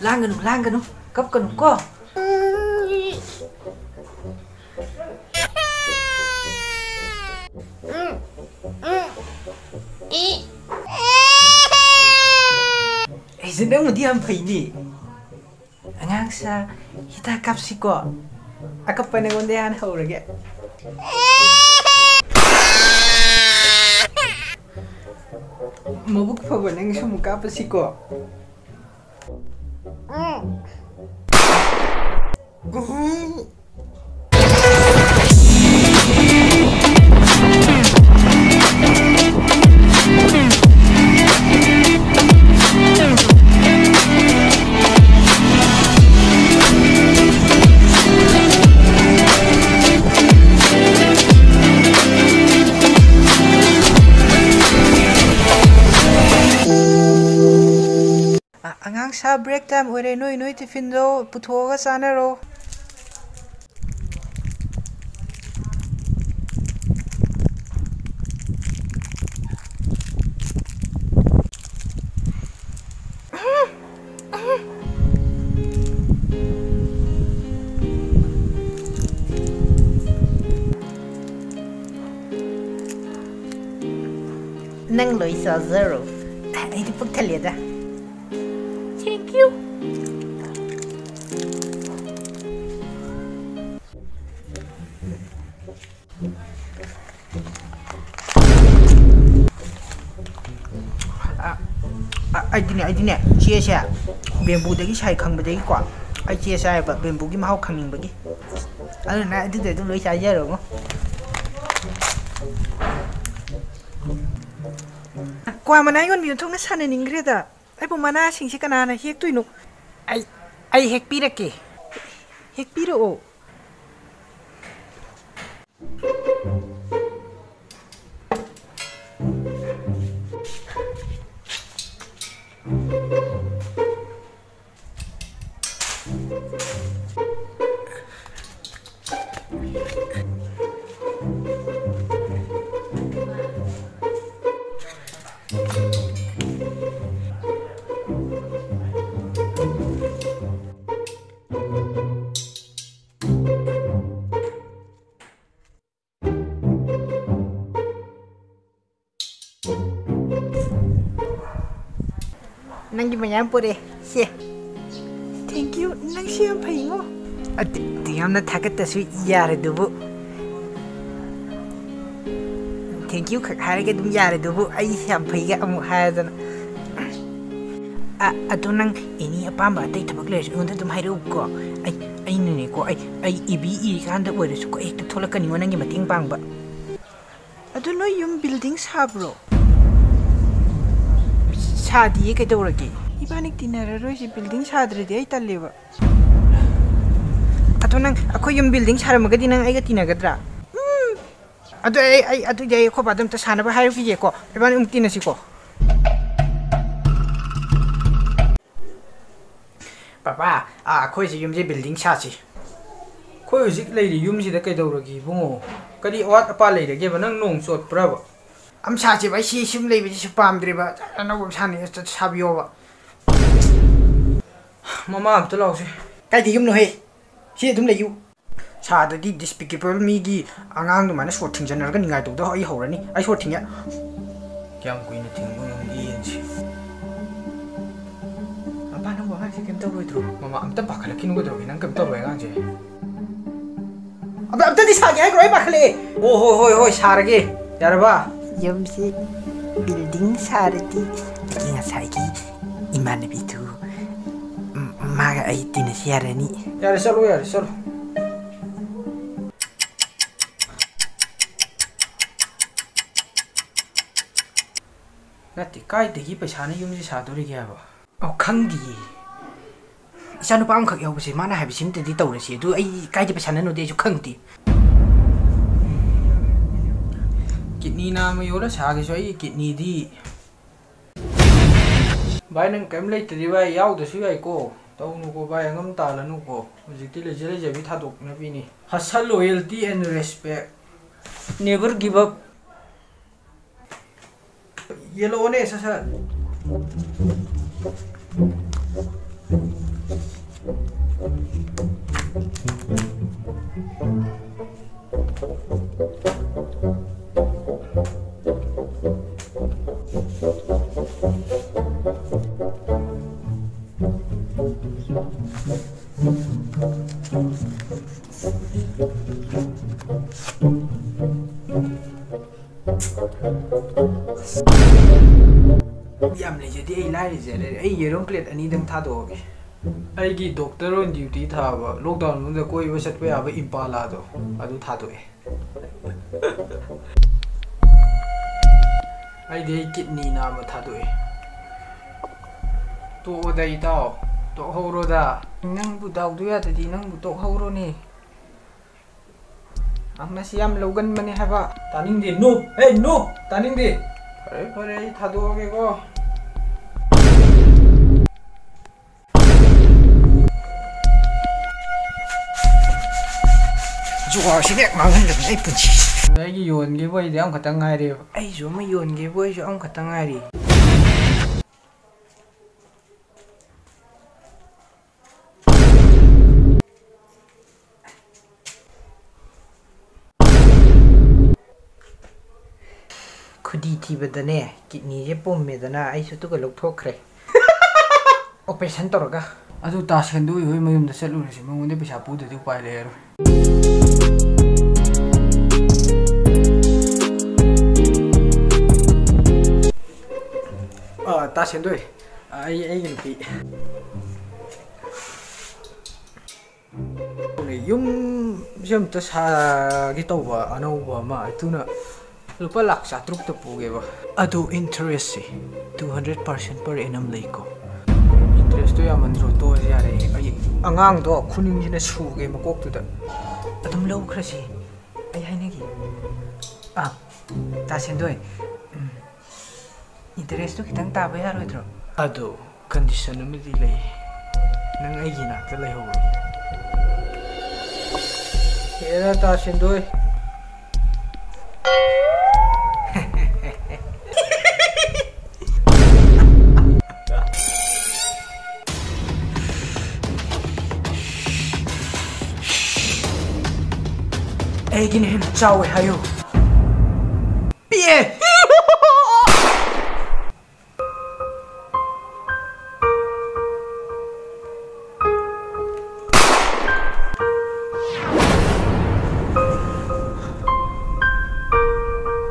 Langganu, kapkanu ko. Sedang diam ini. Angang sa kita kapsi ko. Ako pa nangundihan ho lagi. Mabuk pa ba nang sumukha pa si ko? Angang sa break time ore noi tiffin do puthoga sanaro. Nang loi sa zero. Ai di pagtalida. Thank you. I didn't. Cheers, yeah. Bamboo dagi sai khang badagi kwa. I cheers sai ba bamboo gi mahau khanging bagi. Adu na adu de du loi sai ja ro ngo. Kwa manai gon bi thong na san ning gre da. Ai bu mana sing si kana na hek tuinu. Ai hek pi rake. Hek pi ro. Nang gimana pure? Sih. Thank you. Nang siapa ingo? Diam na takat tasu yare dubu. Thank you kak hari ke dum yare dubu. Ai siapa iga amu hadan. Atu nang ini apa mbak tay tabak les untuk dum hari uko. Ai nene ko ai ibi kan da wore su ko ek tholak kan ingo nang mating pang ba. Atu no yum building sabro. Shadi ke doragi ibanik dinara roisi building shadre de italeva atu nang akoyum building saramaga dinang aiga tinagadra atu jai ko badam ta sanaba hair fije ko ibani umtinasi ko papa akoi si yumje building shachi koi zik leiri yumsi da kai doragi bungo kadi wat apa leire ge banang nong sot praba am sachi bai si sim lei bi su pam driba ana wo sani sta sabio ba mama am to law si kai di yum no he si dum le yu sa da di despicable mi gi angang du mana so thing janar ga ningai to da ai horani ai so thing ya kyam kuin thing mo yong gi yin si apa nang wa si kem to roi tru mama am ta pakhala kinu go do nang kem to roi ngang je ab ta di sa ge roi pakhale o hoi sarage yaraba Yumsi building sarati kinga saiki imane bitu maga ai tina siarani yare solo nati kai degi paisana yumsi sadori ge ba au khangdi isanu pam khak yobse mana habi simte di tawrasi du ai kai di paisana no de ju khangdi kidney na may yola sa akin so ay kidney di bay nang kem lay tadi bay yaw da siya ko tao nuko bay ngam tala nuko mujikti le jere jabi thadok na pini hustle loyalty and respect never give up yellow ne sa Yam lejadi ai lai jere ai yerom plate ani dang tha do ge ai gi doctor on duty tha ba lockdown mun da koi wasat pe aba impala do adu tha do e ai de kidney na ma tha do e to dai tao to horo da nang bu daw du ya di nang bu to horo ni amma siam logan mane ha ba taning di no hey no taning di pare pare tha do ge go Jual sih dek mangan dek ai punci. Lagi yon ge boy dia ang katang ngai re. Ai jo ma yon ge boy jo ang katang ngai re. Khudi thi badane kidney je pom me dana ai su tu ka lok thokre. Operation toroga. Adu ta sendu hoi mayum da selu resi mangonde pesa pu de upai le ro. Ta sendu ai gin pi. Yung jam ta sa gi to ba anau ba ma tuna lupa laksa truk ta pu ge ba. Adu interest si 200% per annum lei ko. Interest to ya mandro to ya re ai angang do khuning jina su ge makok tu da adum lo khra si ai hai ne gi ta sendoi interest to kitang ta ba ya ro dro ado condition mi di lei nang ai gi na ta lei ho era ta sendoi Egin him chawe hayo. Pie!